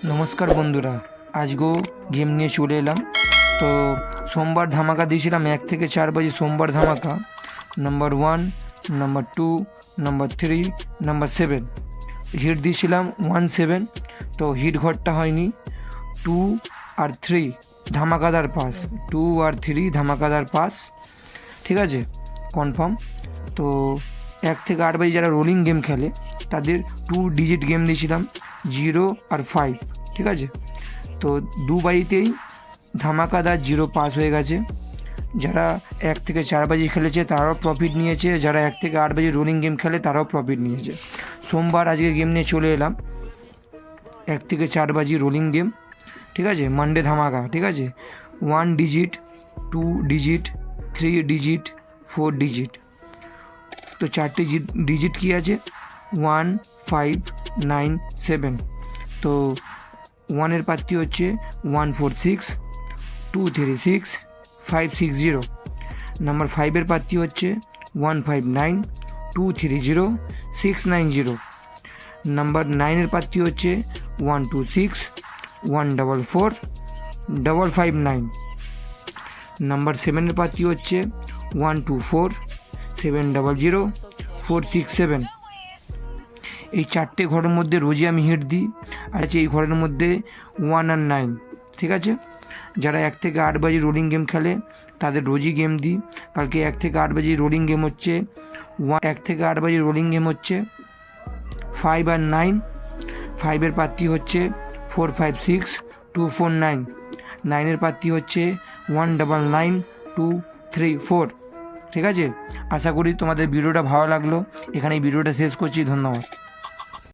নমস্কার বন্ধুরা, আজকেও গেম নিয়ে চলে এলাম। তো সোমবার ধামাকা দিয়েছিলাম 1 থেকে 4 বাজে সোমবার ধামাকা। Number 1, number 2, number 3, number 7 hit দিয়েছিলাম 1-7। তো হিট ঘরটা হয়নি। 2 আর 3 ধামাকাদার পাস, 2 আর 3 ধামাকাদার পাস, ঠিক আছে, কনফার্ম। তো 1 থেকে 8 বাজে যারা রোলিং গেম খেলে তাদের 2 ডিজিট গেম দিয়েছিলাম, 0 আর 5, ঠিক আছে। তো 2 বাজিতেই ধামাকাদার 0 পাস হয়ে গেছে। যারা 1 থেকে 4 বাজে খেলেছে তারাও প্রফিট নিয়েছে, যারা 1 থেকে 8 বাজে রোলিং গেম খেলে তারাও প্রফিট নিয়েছে। সোমবার আজকে গেম নিয়ে চলে এলাম, 1 থেকে 4 বাজে রোলিং গেম, ঠিক আছে, মানডে ধামাকা, ঠিক আছে। 1 ডিজিট, 2 ডিজিট, 3 ডিজিট, 4 ডিজিট। তো 4টে ডিজিট কী আছে? 1, 5, 9, 7। তো 1-এর প্রার্থী হচ্ছে 146, 236, 560। নাম্বার 5-এর প্রার্থী হচ্ছে 159, 230, 690। নাম্বার 9-এর প্রার্থী হচ্ছে 126, 144, 559। নাম্বার 7-এর প্রার্থী হচ্ছে 124, 700, 467। এই 4টে ঘরের মধ্যে রোজই আমি হিট দিই, আর এই ঘরের মধ্যে 1 আর 9, ঠিক আছে। যারা 1 থেকে 8 বাজে রোলিং গেম খেলে তাদের রোজই গেম দিই। কালকে 1 থেকে 8 বাজে রোলিং গেম হচ্ছে 1 থেকে 8 বাজে রোলিং গেম হচ্ছে 5 আর 9। 5-এর প্রার্থী হচ্ছে 456, 249। 9-এর প্রার্থী হচ্ছে 199, 234, ঠিক আছে। আশা করি তোমাদের ভিডিওটা ভালো লাগলো। এখানে এই ভিডিওটা শেষ করছি। ধন্যবাদ।